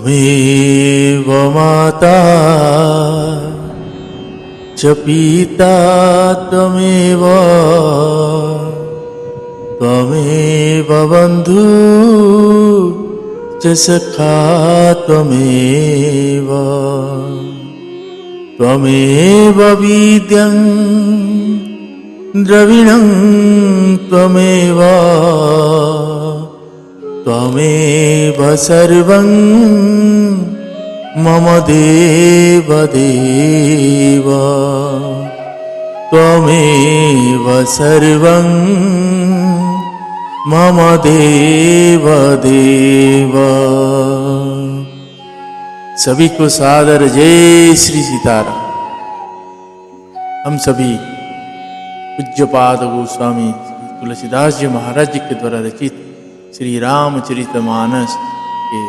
त्वमेव माता च पिता त्वमेव त्वमेव बन्धु च सखा त्वमेव त्वमेव विद्यं द्रविणं त्वमेव त्वमेव सर्वं मम देव देव त्वमेव सर्वं मम देव देव। सभी को सादर जय श्री सीताराम। हम सभी पूज्यपाद गोस्वामी तुलसीदास जी महाराज जी के द्वारा रचित श्री रामचरितमानस के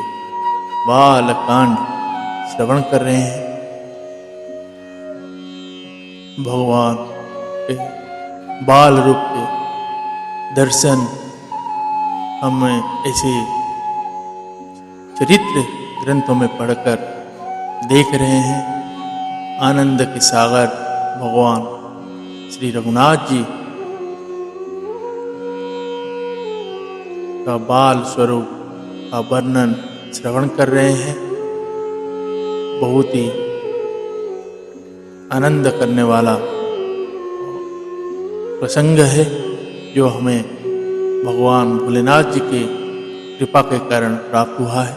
बालकांड श्रवण कर रहे हैं। भगवान के बाल रूप के दर्शन हमें ऐसे चरित्र ग्रंथों में पढ़कर देख रहे हैं। आनंद के सागर भगवान श्री रघुनाथ जी का बाल स्वरूप का वर्णन श्रवण कर रहे हैं। बहुत ही आनंद करने वाला प्रसंग है जो हमें भगवान भोलेनाथ जी के कृपा के कारण प्राप्त हुआ है।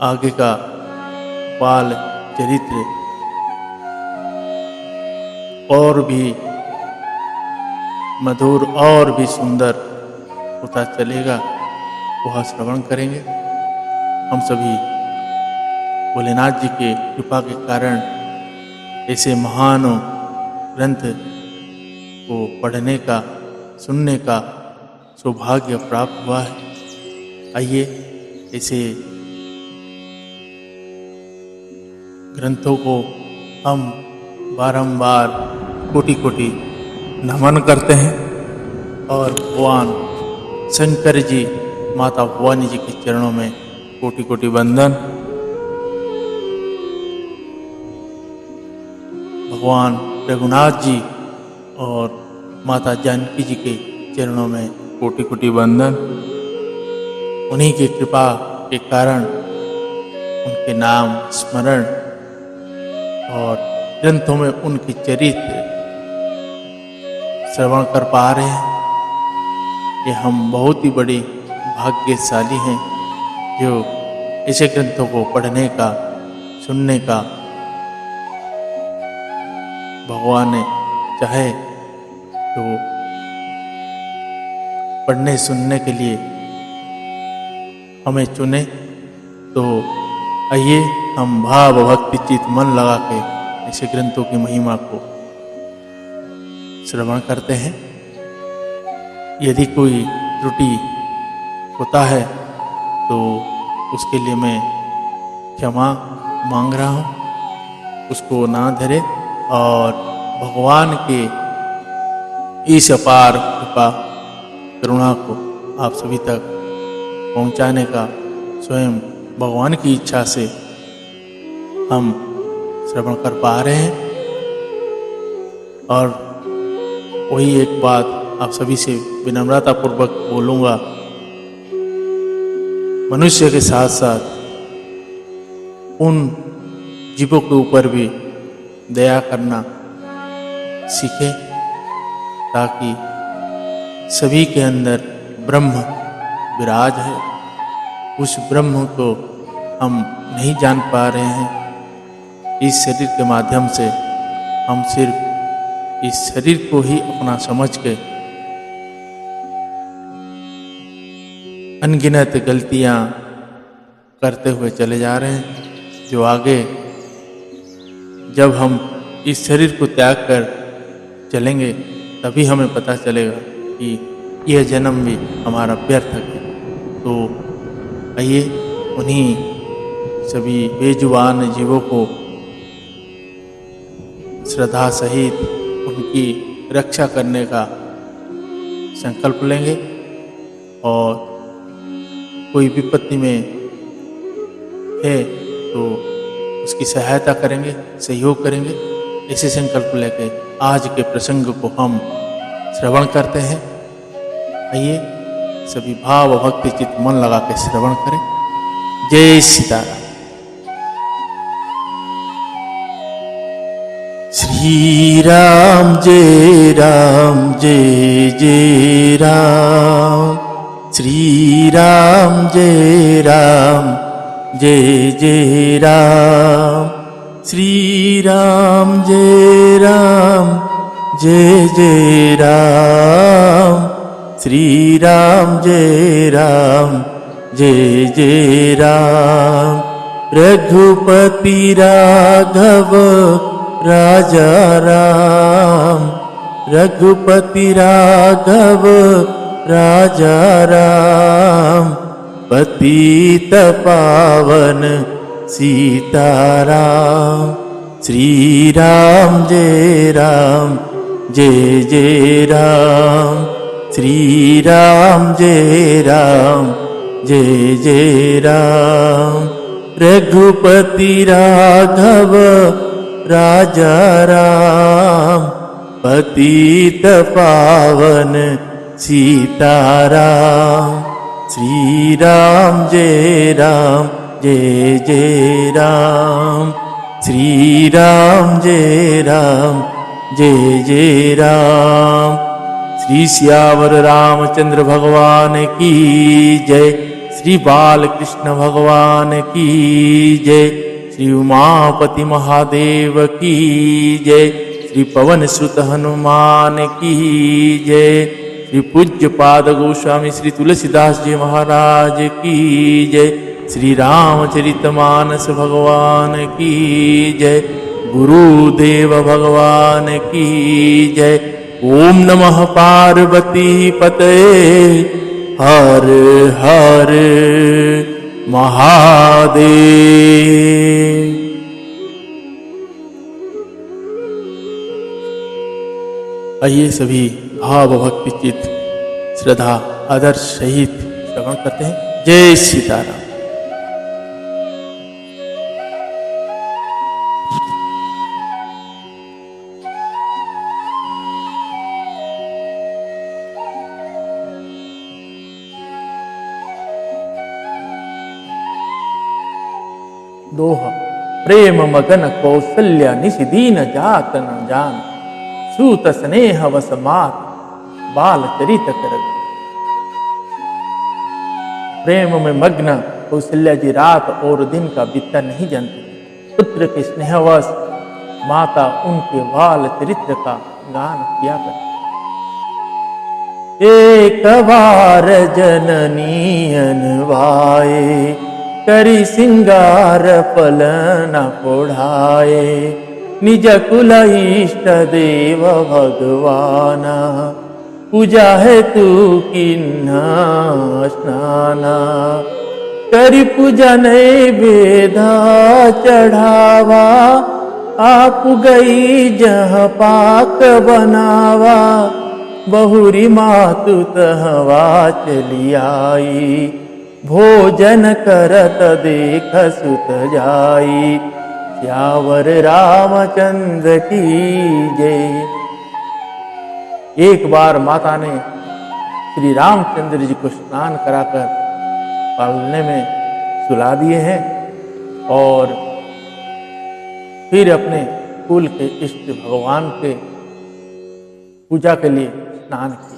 आगे का बाल चरित्र और भी मधुर और भी सुंदर होता चलेगा, वह श्रवण करेंगे। हम सभी भोलेनाथ जी के कृपा के कारण ऐसे महान ग्रंथ को पढ़ने का सुनने का सौभाग्य प्राप्त हुआ है। आइए ऐसे ग्रंथों को हम बारंबार कोटि कोटि नमन करते हैं और भगवान शंकर जी माता भवानी जी के चरणों में कोटि कोटि वंदन। भगवान रघुनाथ जी और माता जानकी जी के चरणों में कोटि कोटि वंदन। उन्हीं की कृपा के कारण उनके नाम स्मरण और ग्रंथों में उनकी चरित्र श्रवण कर पा रहे हैं। कि हम बहुत ही बड़ी भाग्यशाली हैं जो ऐसे ग्रंथों को पढ़ने का सुनने का भगवान ने चाहे तो पढ़ने सुनने के लिए हमें चुने। तो आइए हम भाव भक्ति चित मन लगा के ऐसे ग्रंथों की महिमा को श्रवण करते हैं। यदि कोई त्रुटि होता है तो उसके लिए मैं क्षमा मांग रहा हूँ। उसको ना धरे और भगवान के इस अपार कृपा करुणा को आप सभी तक पहुँचाने का स्वयं भगवान की इच्छा से हम श्रवण कर पा रहे हैं। और वही एक बात आप सभी से विनम्रता पूर्वक बोलूँगा, मनुष्य के साथ साथ उन जीवों के ऊपर भी दया करना सीखें ताकि सभी के अंदर ब्रह्म विराज है। उस ब्रह्म को हम नहीं जान पा रहे हैं। इस शरीर के माध्यम से हम सिर्फ इस शरीर को ही अपना समझ के अनगिनत गलतियां करते हुए चले जा रहे हैं, जो आगे जब हम इस शरीर को त्याग कर चलेंगे तभी हमें पता चलेगा कि यह जन्म भी हमारा व्यर्थ है। तो आइए उन्हीं सभी बेजुबान जीवों को श्रद्धा सहित उनकी रक्षा करने का संकल्प लेंगे और कोई विपत्ति में है तो उसकी सहायता करेंगे, सहयोग करेंगे। इसी संकल्प लेके आज के प्रसंग को हम श्रवण करते हैं। आइए सभी भाव भक्ति चित्त मन लगा के श्रवण करें। जय सीताराम। श्री राम जय जय राम, श्री राम जय जय राम, श्री राम जय जय राम, श्री राम जय जय राम। रघुपति राघव राजा राम, रघुपति राघव राजा राम, पतित पावन सीताराम। श्री राम जय जय राम, श्री राम जय जय राम। रघुपति राघव राजा राम, पतित पावन सीताराम। श्री राम जय जय राम, श्री राम जय जय राम। श्री सियावर रामचंद्र भगवान की जय, श्री बालकृष्ण भगवान की जय, श्री उमापति महादेव की जय, श्री पवन सुत हनुमान की जय, श्री पूज्य पाद गोस्वामी श्री तुलसीदास जी महाराज की जय, श्री रामचरितमानस भगवान की जय, गुरुदेव भगवान की जय। ओम नमः पार्वती पतये, हर हर महादेव। आइए सभी भाव भक्ति चित्त श्रद्धा आदर्श सहित श्रवण करते हैं। जय सीताराम। दोहा। प्रेम मगन कौशल्या निशि दीन जात न जान, सूत स्नेह वस मात बाल चरित कर। प्रेम में मग्न कौशल्या जी रात और दिन का बीतता नहीं जानती। पुत्र के स्नेहवश माता उनके बाल चरित्र का गान किया करती। एक बार जननी अनवाए, करी सिंगार पलन पोढ़ाए। निज कुल इष्ट देव भगवाना, पूजा है तू किन्हा स्नाना। करी पूजा नैवेद्य चढ़ावा, आप गई जहाँ पाक बनावा। बहुरी मातु तहवा चली आई, भोजन करत देख सुत जाई। श्यावर रामचंद्र की जय। एक बार माता ने श्री रामचंद्र जी को स्नान कराकर पालने में सुला दिए हैं और फिर अपने कुल के इष्ट भगवान के पूजा के लिए स्नान किया।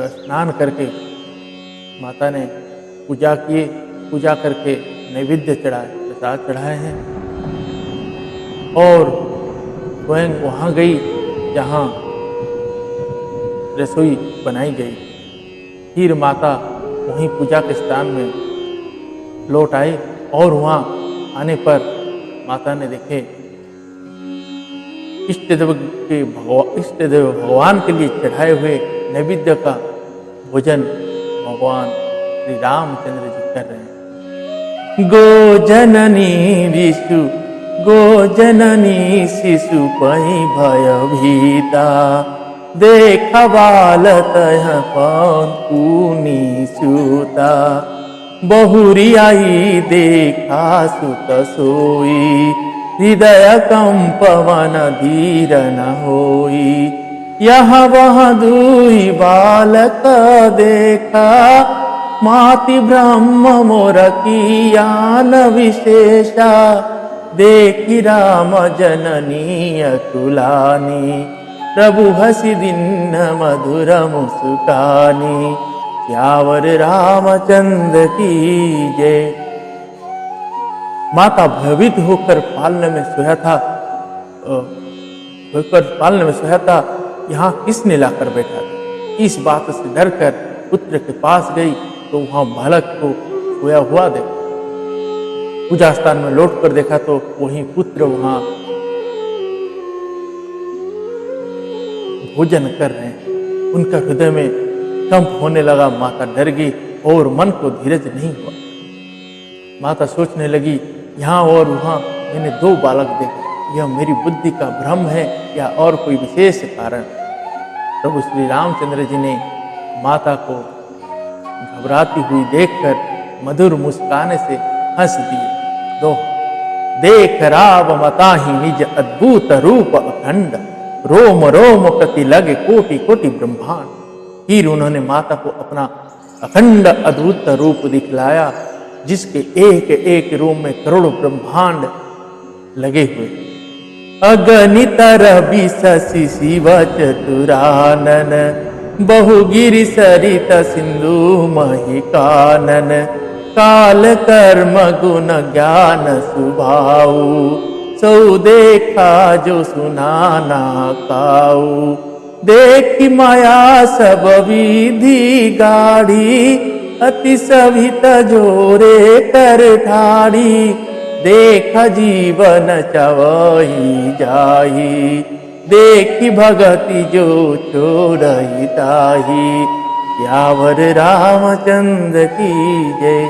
स्नान करके माता ने पूजा किए। पूजा करके नैवेद्य चढ़ाए, प्रसाद चढ़ाए हैं और स्वयं वहाँ गई जहाँ रसोई बनाई गई। फिर माता वहीं पूजा के स्थान में लौट आई और वहाँ आने पर माता ने देखे इष्ट देव भगवान के लिए चढ़ाए हुए नैवेद्य का भोजन भगवान श्री रामचंद्र जी कर रहे हैं। गो जननी शिशु पहि भय भीता, देखा बालत पौन ऊनी सूता, बहुरी आई देखा सुत सोई, हृदय कंप मन धीर न होई, यहाँ वहाँ दुई बालक देखा, माति ब्रह्म मोर कियान विशेषा, देखी राम जननी अतुलानी, प्रभु हसी दिन मधुर मुस्कानी, श्यावर रामचंद्र की जय। माता भयभीत होकर पालने में सोया था, यहाँ किसने लाकर बैठा था। इस बात से डरकर पुत्र के पास गई तो वहां बालक को सोया हुआ देखा। पूजा स्थान में लौटकर देखा तो वही पुत्र वहां भोजन कर रहे हैं। उनका हृदय में कंप होने लगा। माता डर गई और मन को धीरज नहीं हुआ। माता सोचने लगी, यहाँ और वहां मैंने दो बालक देखे, यह मेरी बुद्धि का भ्रम है या और कोई विशेष कारण। प्रभु श्री रामचंद्र जी ने माता को घबराती हुई देखकर मधुर मुस्काने से हंस दिए। दो देख राव मताही निज अद्भुत रूप अखंड, रोम रोम प्रति लगे कोटि कोटि ब्रह्मांड। फिर उन्होंने माता को अपना अखंड अद्भुत रूप दिखलाया, जिसके एक एक रोम में करोड़ों ब्रह्मांड लगे हुए। अगणित रवि शशि शिव चतुरानन, बहुगिरि सरित सिंधु महिकानन, काल कर्म गुण ज्ञान सुभाऊ, सौ देखा जो सुनाना काऊ। देखी माया सब विधि गाढ़ी, अति सभित जोरे कर ठाड़ी। देख जीवन चवही जाही, देखी भगति जो छोड़ही ताही। यावर रामचंद्र की जय।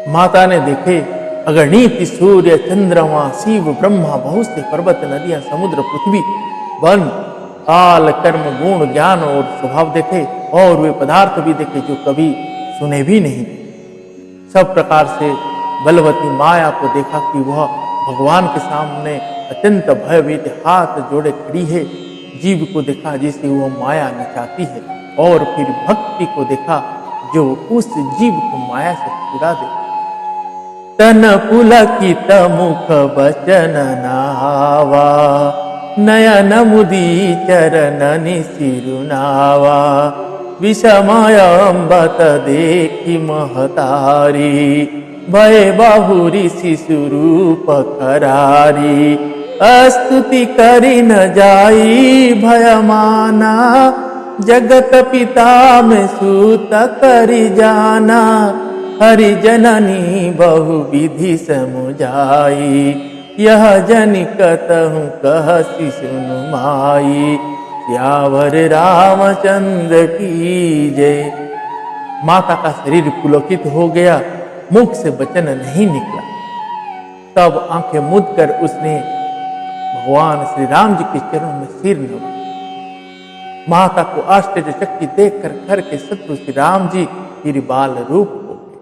माता ने देखे अगणित सूर्य चंद्रमा शिव ब्रह्मा, बहुत से पर्वत नदियां समुद्र पृथ्वी वन, काल कर्म गुण ज्ञान और स्वभाव देखे, और वे पदार्थ भी देखे जो कभी सुने भी नहीं। सब प्रकार से बलवती माया को देखा कि वह भगवान के सामने अत्यंत भयभीत हाथ जोड़े खड़ी है। जीव को देखा जिसे वह माया नचाती है, और फिर भक्ति को देखा जो उस जीव को माया से छुड़ा दे। तन पुलकित मुख बचन नावा, नयन मुदी चरण सिरुनावा। विषमय अम्बत देखी महतारी, भय बहुरी शिशु रूप खरारी। स्तुति करी न जाई भयमाना, जगत पिता में सूत करी जाना। हरि जननी बहु विधि समुझाई, यह जनि कतहु कहसी सुनु माई। यावर रामचंद्र की जय। माता का शरीर पुलकित हो गया, मुख से वचन नहीं निकला। तब आंखें मूंद कर उसने भगवान श्री राम जी के चरणों में सिर नवाया। माता को आश्चर्यचकित देखकर घर के शत्रु श्री राम जी फिर बाल रूप हो गए।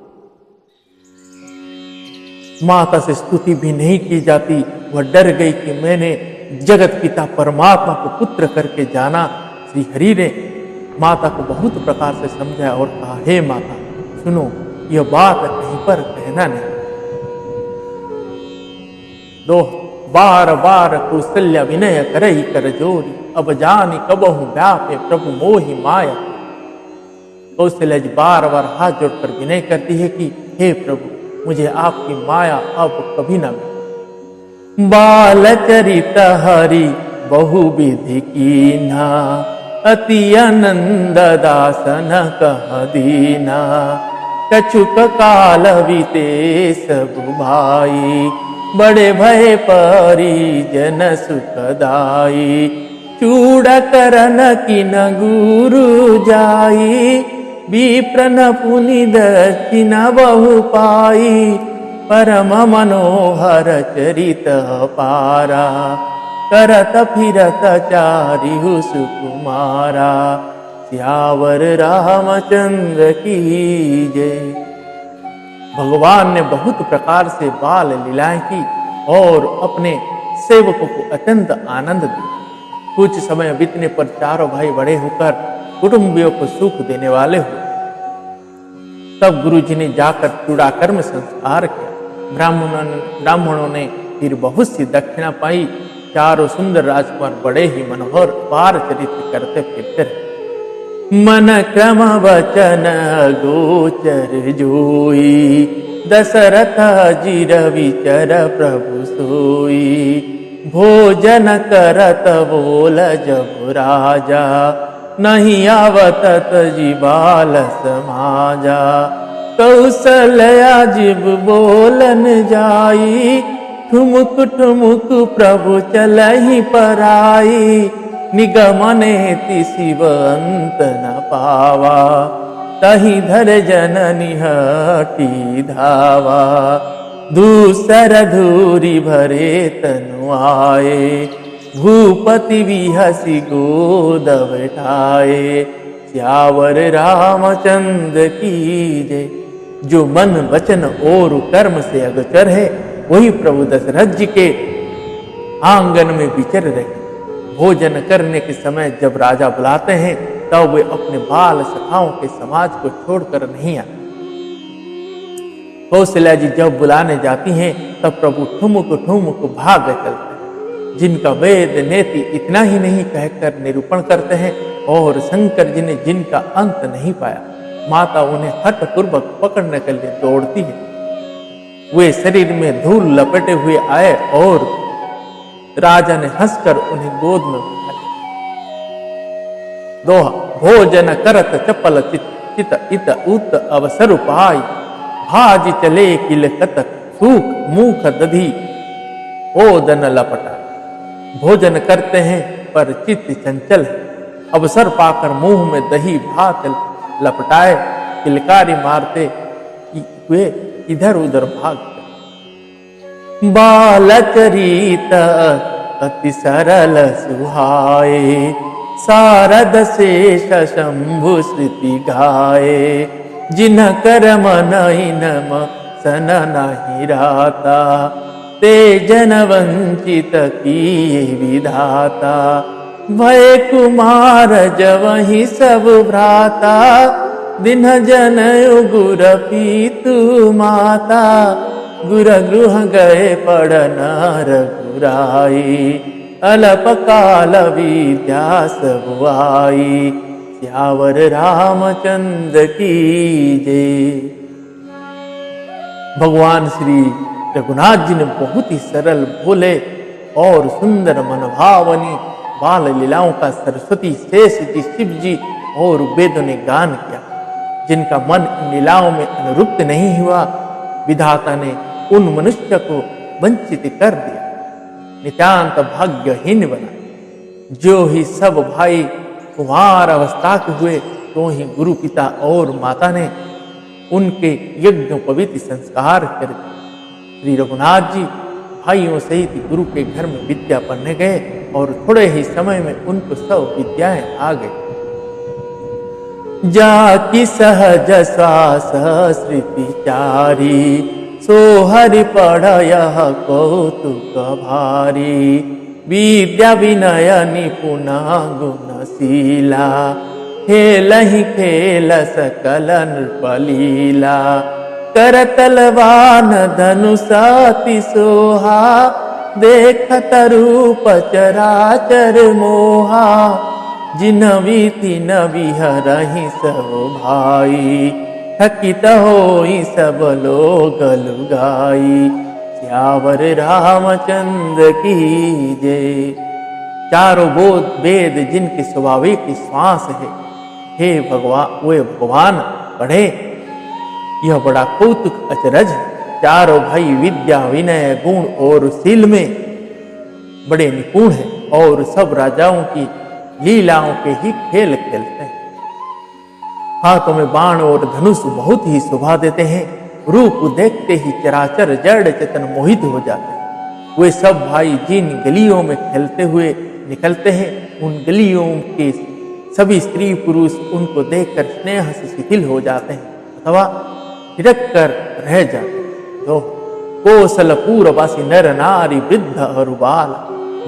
माता से स्तुति भी नहीं की जाती। वह डर गई कि मैंने जगत पिता परमात्मा को पुत्र करके जाना। श्री हरि ने माता को बहुत प्रकार से समझाया और कहा, हे माता सुनो, यह बात कहीं पर कहना नहीं। दो बार बार कौशल्या विनय करही कर जोरी, अब जानी कबहु व्यापे प्रभु मोहि माया। कौशल्या जी बार बार हाथ जोड़कर विनय करती है कि हे प्रभु, मुझे आपकी माया अब कभी न मिले। बाल चरित हरि बहु विधि कीन्हा, अति आनंद दासन कह दीना। कछुक काल बीते सब भाई, बड़े भय परिजन सुखदाई। चूड़ करन किन गुरु जाई, विप्रन पुनि दक्षिण बहु पाई। परम मनोहर चरित पारा, करत फिरत चारिहु सुकुमारा। सियावर रामचंद्र की जय। भगवान ने बहुत प्रकार से बाल लीलाएं की और अपने सेवकों को अत्यंत आनंद दिया। कुछ समय बीतने पर चारों भाई बड़े होकर कुटुंबियों को सुख देने वाले हुए। तब गुरु जी ने जाकर चूड़ाकर्म संस्कार किया। ब्राह्मणों ने फिर बहुत सी दक्षिणा पाई। चारों सुंदर राजकुमार बड़े ही मनोहर पार चरित्र करते फिरते रहे। मन क्रम वचन गोचर जोई, दशरथ जिर विचर प्रभु सोई। भोजन करत बोल जब राजा, नहीं आवत जीवाल समाजा। कौशल्या जिब बोलन जाई, ठुमुक ठुमुक प्रभु चलहि पराई। निगमने ति शिव अंत न पावा, तहि धर जननी हटी धावा। दूसर धूरी भरे तनु आए, भूपति विहसी गोद बैठाए। सियावर रामचंद्र की जय। जो मन वचन और कर्म से अगोचर है, वही प्रभु दशरथ जी के आंगन में विचर रहे। भोजन करने के समय जब राजा बुलाते हैं, तब वे अपने बाल सखाओं के समाज को छोड़कर नहीं आते। कौशल्या जी जब बुलाने जाती हैं, तब प्रभु ठुमुक ठुमुक भाग चलते हैं। जिनका वेद नेति इतना ही नहीं कहकर निरूपण करते हैं, और शंकर जी ने जिनका अंत नहीं पाया, माता उन्हें हठपूर्वक पकड़ने के लिए दौड़ती है। वे शरीर में धूल लपेटे हुए आए और राजा ने हंसकर उन्हें गोद में उठा लिया। दोहा। भोजन करत चपल चित इत उत अवसर पाई, भाज चले किल कतक सूख मुख दधी ओदन लपटा। भोजन करते हैं पर चित्त चंचल है, अवसर पाकर मुंह में दही भात लपटाए, किलकारी मारते हुए इधर उधर भागते। बालचरित अति सरल सुहाए, शारद शेष शंभु श्रुति गाए। जिन्ह कर मन इनम सन नहीं राता, ते जन वंचित किए विधाता। भय कुमार जवहि सब भ्राता, दिन जनयु गुर पीतु माता। गुर गृह गए पढ़ नर गुराई, अल्प काल विद्या सब आई। सियावर रामचंद्र की जय। भगवान श्री रघुनाथ जी ने बहुत ही सरल, भोले और सुंदर मनभावनी बाल लीलाओं का सरस्वती, शेष जी, शिव जी और वेदों ने गान किया। जिनका मन इन लीलाओं में अनुरुक्त नहीं हुआ, विधाता ने उन मनुष्य को वंचित कर दिया, नितांत भाग्यहीन बना। जो ही सब भाई कुमार अवस्था के हुए, तो ही गुरु पिता और माता ने उनके यज्ञ पवित्र संस्कार कर। श्री रघुनाथ जी भाइयों सहित गुरु के घर में विद्या पढ़ने गए और थोड़े ही समय में उनको सब विद्याएं आ गई। जाकी सहज श्वास श्रुति चारी, सो हरि पढ़ यह कौतुक भारी। विद्या विनय निपुण गुणशीला, खेल ही खेल सकल नृपलीला। करतलवान धनुषाति सोहा, देखत रूप चराचर मोहा। जिन वीति न विहरहि सब भाई, थकित होई सब लोग लुगाई। सियावर रामचंद्र की जय। चारों बोध वेद जिनकी स्वाभाविक श्वास है, हे भगवान, वे भगवान पढ़े। यह बड़ा कौतुक अचरज है। चारों भाई विद्या विनय गुण और शील में बड़े निपुण हैं और सब राजाओं की लीलाओं के ही खेल खेलते हैं। हाथों में बाण और धनुष बहुत ही शोभा देते हैं। रूप देखते ही चराचर जड़ चेतन मोहित हो जाते हैं। वे सब भाई जिन गलियों में खेलते हुए निकलते हैं, उन गलियों के सभी स्त्री पुरुष उनको देखकर स्नेह से शिथिल हो जाते हैं अथवा थिरक कर रह जाते हैं। तो कौशलपुरवासी नर नारी वृद्ध और बाल,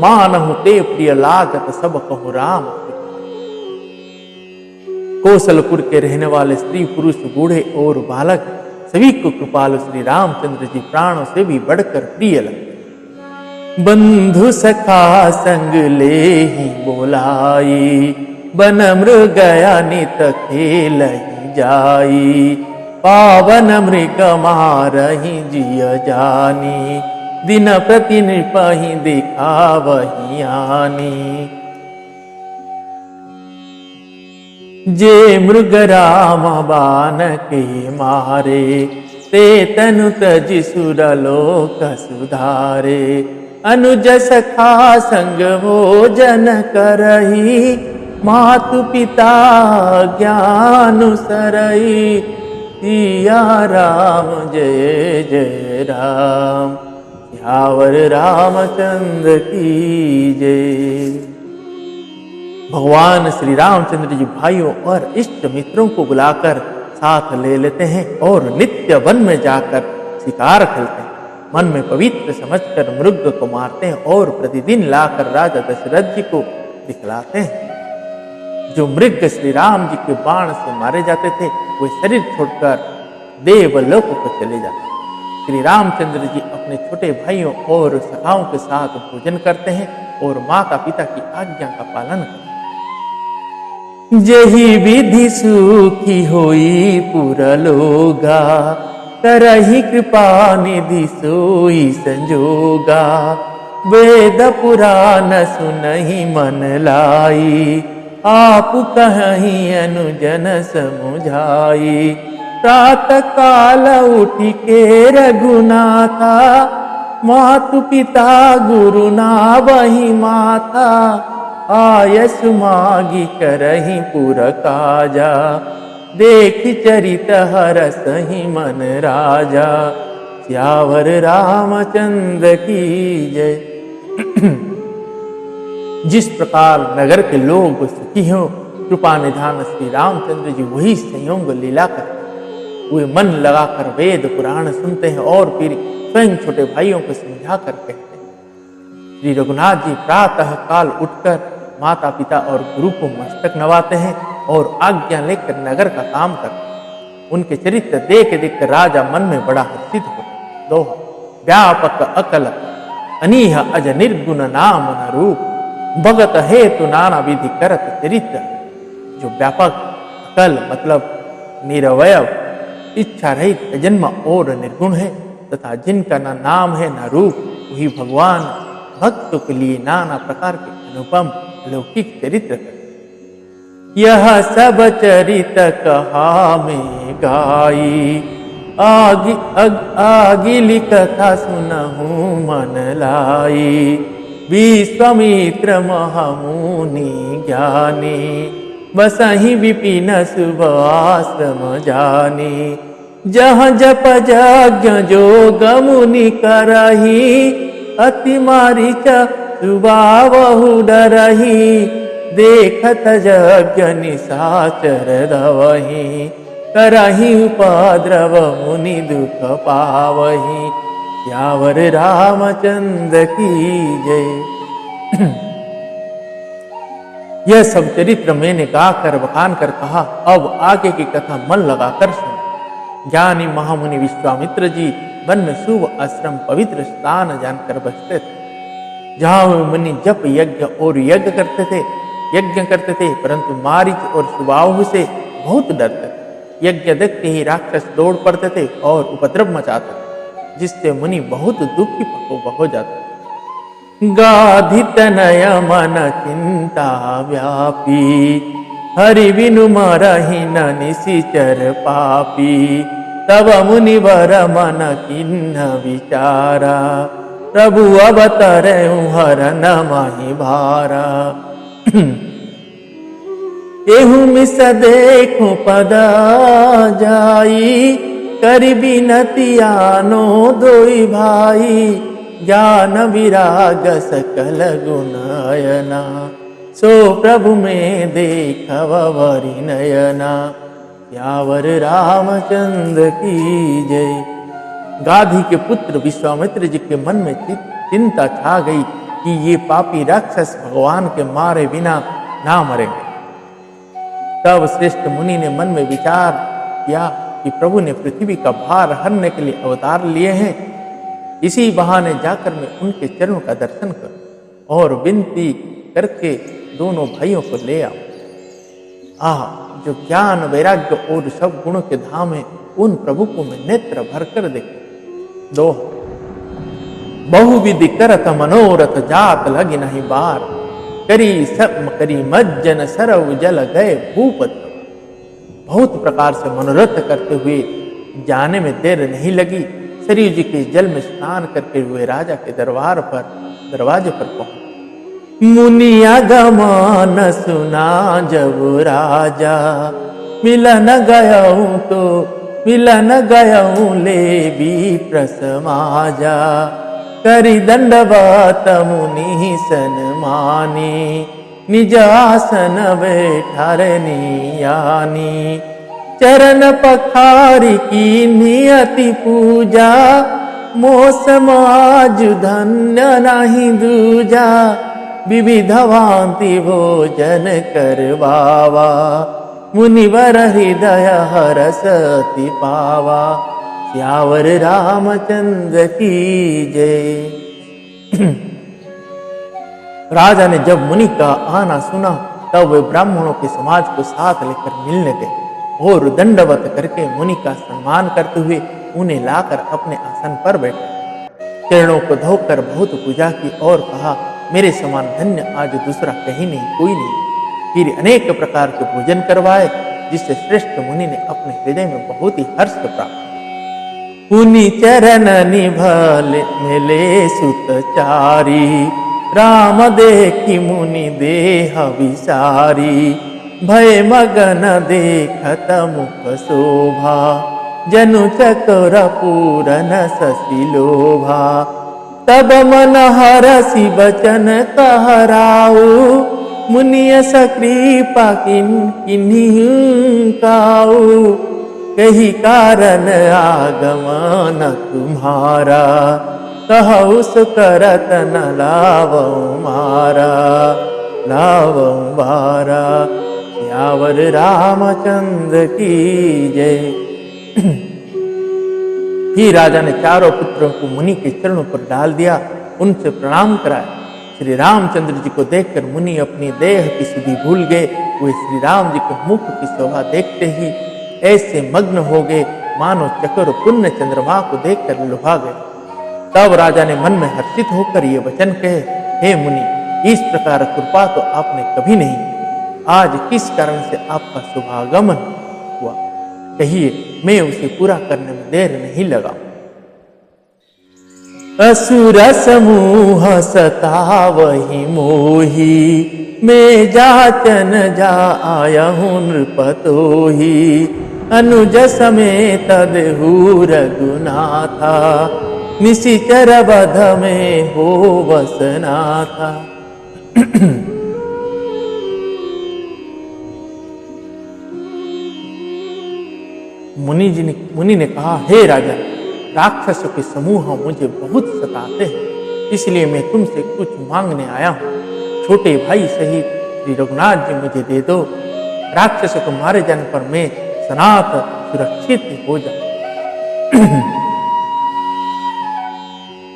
मानहु ते प्रिय लागत सब कहु राम। कौशलपुर के रहने वाले स्त्री पुरुष बूढ़े और बालक सभी को कृपालु श्री रामचंद्र जी प्राणों से भी बढ़कर प्रिय लगते। बंधु सखा संग ले ही बोलाई, बन मृगया नित खेल ही जाई। पावन मृग मारही जिय जानी, दिन प्रति नृपहि दिखावहि आनी। जे मृग राम बान के मारे, ते तनु तजि सुरलोक सुधारे। अनुज सखा संग भोजन करही, मातु पिता ज्ञान सरई। सिया राम जय जय राम, सियावर रामचंद्र की जय। भगवान श्री रामचंद्र जी भाइयों और इष्ट मित्रों को बुलाकर साथ ले लेते हैं और नित्य वन में जाकर शिकार खेलते हैं। मन में पवित्र समझकर मृग को मारते हैं और प्रतिदिन लाकर राजा दशरथ जी को दिखलाते हैं। जो मृग श्री राम जी के बाण से मारे जाते थे, वे शरीर छोड़कर देवलोक को चले जाते। श्री रामचंद्र जी अपने छोटे भाइयों और सखाओं के साथ भोजन करते हैं और माता पिता की आज्ञा का पालन करते हैं। जही विधि सुखी होई पुरलोगा, करही कृपा निधि सोई संजोगा। वेद पुराण सुनहि मन लाई, आप कहीं अनुजन समुझाई। प्रातः काल उठी के रघुनाथा, मातु पिता गुरु ना वही माथा। आयस मागी करही पुर काजा, देख चरित हरसहि मन राजा। सियावर रामचंद्र की जय। जिस प्रकार नगर के लोग सुखी हो, कृपा निधान श्री रामचंद्र जी वही संयोग लीला करते। वे मन लगाकर वेद पुराण सुनते हैं और फिर स्वयं छोटे भाइयों को समझा कर कहते हैं। श्री रघुनाथ जी प्रातः काल उठकर माता पिता और गुरु को मस्तक नवाते हैं और आज्ञा लेकर नगर का काम करते हैं। उनके चरित्र देख देख कर राजा मन में बड़ा हर्षित हो। दोहा, व्यापक अकल अनीह अज निर्गुण नाम न रूप, भगत हेतु नाना विधि करत चरित्र। जो व्यापक अकल मतलब निरवयव, इच्छा रहित, अजन्म और निर्गुण है तथा जिनका न नाम है न रूप, वही भगवान भक्तों के लिए नाना प्रकार के अनुपम लौकिक चरित्र है। यह सब चरित कहा में गाई, आगिली कथा सुनहु मन लाई। विश्वामित्र महामुनि ज्ञानी, बसहि विपिन शुभ आश्रम जानी। जहाँ जप यज्ञ जोग मुनि करही, अति मारीच सुबावहु डरही। देखत यज्ञ निशाचर दवही, करही उपद्रव मुनि दुख पावही। सियावर रामचंद्र की जय। यह सब चरित्र मैंने गाकर बखान कर कहा, अब आगे की कथा मन लगाकर सुन। ज्ञानी महामुनि विश्वामित्र जी वन में शुभ आश्रम पवित्र स्थान जानकर बसते थे, जहाँ वे मुनि जप यज्ञ और यज्ञ करते थे, परंतु मारीच और सुबाहु से बहुत डरते थे। यज्ञ देखते ही राक्षस दौड़ पड़ते थे और उपद्रव मचाते थे, जिससे मुनि बहुत दुखी हो जाते थे। गाधित नय मन चिंता व्यापी, हरि बिनु मरहि न निशिचर पापी। तब मुनिवर मन किन्ह विचारा, प्रभु अवतरऊ हरन माहि भारा। एहू मिस देखो पदा जाई, कर बिनती आनो दोई भाई। ज्ञान विराग सकल गुणयना, सो प्रभु में देखव वरि नयना, यावर रामचंद्र की जय। गाधी के पुत्र विश्वामित्र जी के मन में चिंता छा गई कि ये पापी राक्षस भगवान के मारे बिना ना मरेंगे। तब श्रेष्ठ मुनि ने मन में विचार किया कि प्रभु ने पृथ्वी का भार हरने के लिए अवतार लिए हैं, इसी बहाने जाकर मैं उनके चरणों का दर्शन कर और विनती करके दोनों भाइयों को ले आऊं। जो ज्ञान वैराग्य और सब गुणों के धाम है, उन प्रभु को मैं नेत्र भर कर देखूं। दोहा, बहुविधि करत मनोरथ जात लगी नहीं बार, करी मज्जन सरव जल गए भूपत। बहुत प्रकार से मनोरथ करते हुए जाने में देर नहीं लगी। सरयू जी के जल में स्नान करके हुए राजा के दरवाजे पर पहुंचे। मुनि आगमन सुना जब राजा, मिलन गयऊं ले भी प्रसमाजा, करी दंडवत मुनि सन्मानी, निज आसन बैठारनी यानी, चरण पखारी की नियति पूजा, मौसम आज धन्य नहीं दूजा, विविधवांति भोजन करवावा, मुनिवर हृदय हरसति पावा, सियावर रामचंद्र की जय। राजा ने जब मुनि का आना सुना तब वे ब्राह्मणों के समाज को साथ लेकर मिलने गए और दंडवत करके मुनि का सम्मान करते हुए उन्हें लाकर अपने आसन पर बैठे। चरणों को धोकर बहुत पूजा की और कहा, मेरे समान धन्य आज दूसरा कहीं नहीं, कोई नहीं। फिर अनेक प्रकार के भोजन करवाए, जिससे श्रेष्ठ मुनि ने अपने हृदय में बहुत ही हर्ष प्राप्त। पुनि चरण निभल मिले सुतचारी, राम देखी मुनि देह विसारी, भय मगन देखत मुख शोभा, जनु चकोर पूरन शशि लोभा, तब मन हरसि बचन कहराऊ, मुनियस कृपा किन्हीं काऊ, कही कारण आगमन तुम्हारा, कहु सुकरत न लावऊं मारा, लावऊं बारा, सियावर रामचंद्र की जय। ही राजा ने चारों पुत्रों को मुनि के चरणों पर डाल दिया, उनसे प्रणाम कराया। श्री रामचंद्र जी को देखकर मुनि अपनी देह की सुधि भूल गए। वे श्री राम जी के मुख की शोभा देखते ही ऐसे मग्न हो गए मानो चकोर पुण्य चंद्रमा को देखकर लुभा गए। तब राजा ने मन में हर्षित होकर ये वचन कहे, हे मुनि, इस प्रकार कृपा तो आपने कभी नहीं, आज किस कारण से आपका शुभागमन हुआ, कहिए, मैं उसे पूरा करने में देर नहीं लगा। असुर समूह सतावहि मोही, मैं जाचन जायहूं नृपतोहि, अनुज समेत देहु रघुनाथा, निशिचर बध में हो वसनाथा। मुनि ने कहा, हे राजा, राक्षसों के समूह मुझे बहुत सताते हैं, इसलिए मैं तुमसे कुछ मांगने आया हूँ। छोटे भाई सहित श्री रघुनाथ जी मुझे दे दो, राक्षसों को मारे जाने पर मैं सनात सुरक्षित हो जाऊं।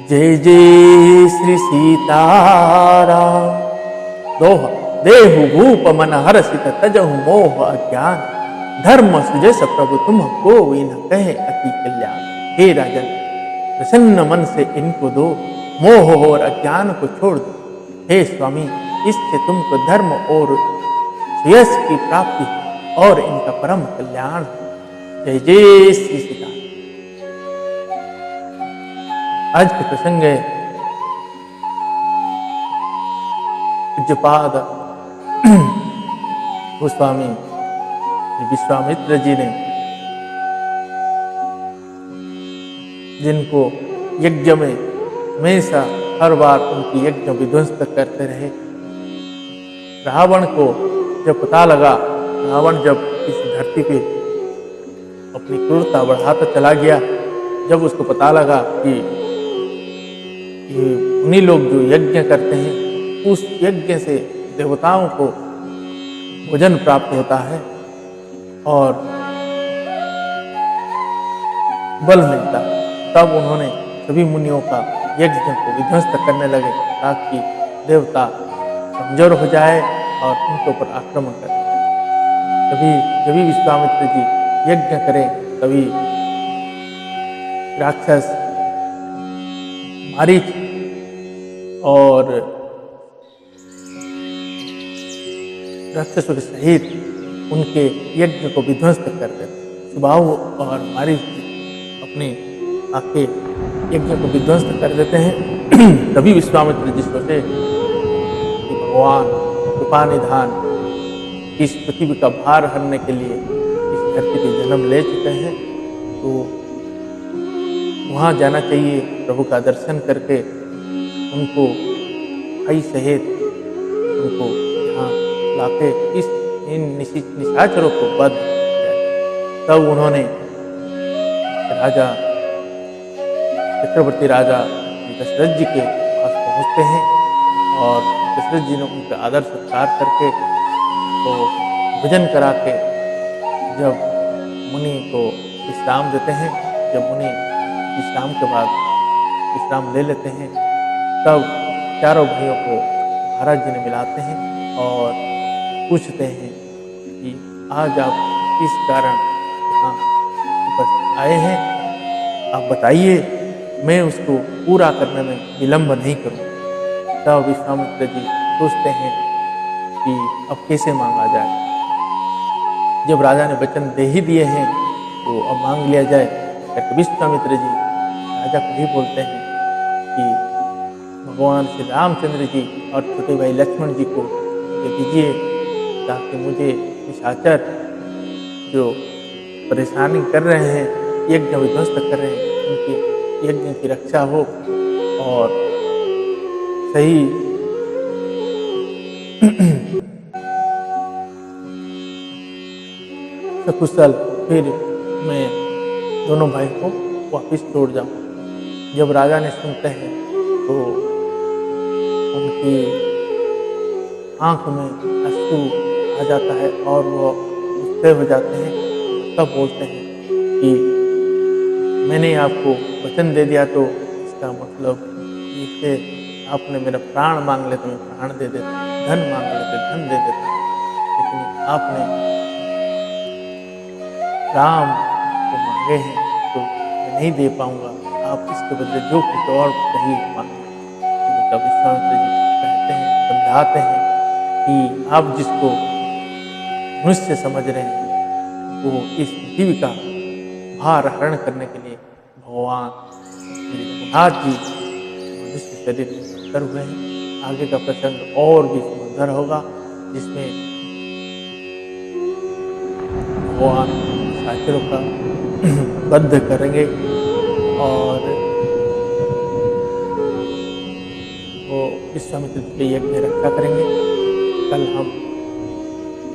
जय जय श्री सीताराम। दोहा, देहु भूप मन हरसित तजहु मोह अज्ञान, धर्म सुजस प्रभु तुम कोई न कहे अति कल्याण। हे राजन, प्रसन्न मन से इनको दो, मोह और अज्ञान को छोड़ दो। हे स्वामी, इससे तुमको धर्म और सुयश की प्राप्ति और इनका परम कल्याण। जय जय श्री सीता। आज के प्रसंग है पूज्यपाद गोस्वामी विश्वामित्र जी ने, जिनको यज्ञ में हमेशा हर बार उनकी यज्ञ विध्वंस करते रहे। रावण को जब पता लगा, रावण जब इस धरती पे अपनी क्रूरता बढ़ाता चला गया, जब उसको पता लगा कि उन्हीं लोग जो यज्ञ करते हैं, उस यज्ञ से देवताओं को भोजन प्राप्त होता है और बल मिलता है, तब उन्होंने सभी मुनियों का यज्ञ को विध्वंस करने लगे ताकि देवता कमजोर हो जाए और उनके ऊपर आक्रमण करे। तभी जब भी विश्वामित्र जी यज्ञ करें, तभी राक्षस मारीच और राक्षसों के सहित उनके यज्ञ को विध्वंस कर देते। सुबाहु और मारीच अपने आके यज्ञ को विध्वंस कर देते हैं। तभी विश्वामित्र जी सोचे कि भगवान कृपा निधान इस पृथ्वी का भार हरने के लिए इस धरती पे जन्म ले चुके हैं, तो वहाँ जाना चाहिए, प्रभु का दर्शन करके उनको भाई सहित उनको यहाँ लाके इन निशाचरों को वध किया। तब उन्होंने राजा चक्रवर्ती राजा दशरथ जी के पास पहुँचते हैं और दशरथ जी ने उनका आदर सत्कार करके तो भोजन करा के जब मुनि को विश्राम देते हैं, जब मुनि विश्राम के बाद विश्राम ले लेते हैं, तब चारों भाइयों को महाराज जी ने मिलाते हैं और पूछते हैं कि आज आप किस कारण यहाँ उपस्थित आए हैं, आप बताइए, मैं उसको पूरा करने में विलंब नहीं करूँ। तब विश्वामित्र जी सोचते हैं कि अब कैसे मांगा जाए। जब राजा ने वचन दे ही दिए हैं तो अब मांग लिया जाए। तो विश्वामित्र जी राजा को भी बोलते हैं कि भगवान श्री रामचंद्र जी और छोटे भाई लक्ष्मण जी को दे दीजिए ताकि मुझे निशाचर जो परेशानी कर रहे हैं, यज्ञ विध्वंस कर रहे हैं, उनके यज्ञ की रक्षा हो और सही सकुशल फिर मैं दोनों भाई को वापस छोड़ जाऊं। जब राजा ने सुनते हैं तो उनकी आंख में अश्रु आ जाता है और वो गुस्से हो जाते हैं। तब बोलते हैं कि मैंने आपको वचन दे दिया तो इसका मतलब इससे आपने मेरा प्राण मांग ले तो मैं प्राण दे देता, धन मांग ले तो धन दे देता, लेकिन आपने राम को मांगे हैं तो मैं नहीं दे पाऊंगा, आप इसके बदले जो कुछ और चाहिए मांगे। तब विश्वामित्र जी कहते हैं, समझाते हैं कि आप जिसको मनुष्य समझ रहे हैं वो इस पृथ्वी का भार हरण करने के लिए भगवान रघुनाथ जी मनुष्य शरीर में अवतर हुए हैं। आगे का प्रसंग और भी सुंदर होगा जिसमें भगवान निशाचरों का वध करेंगे और वो विश्वामित्र के यज्ञ रक्षा करेंगे। कल हम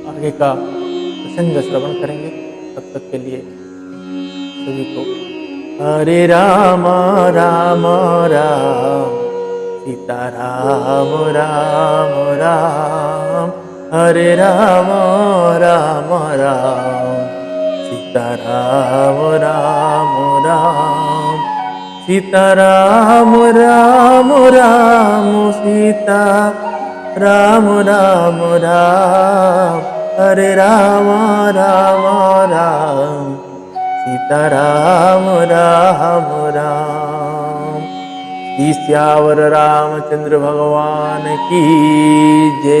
आगे का प्रसंग श्रवण करेंगे। तब तक के लिए सभी को हरे राम राम राम सीता राम राम राम, हरे राम राम राम सीता राम राम राम, सीता राम राम राम सीता राम राम राम, हरे राम राम राम सीता राम राम राम। श्री सियावर रामचंद्र भगवान की जय।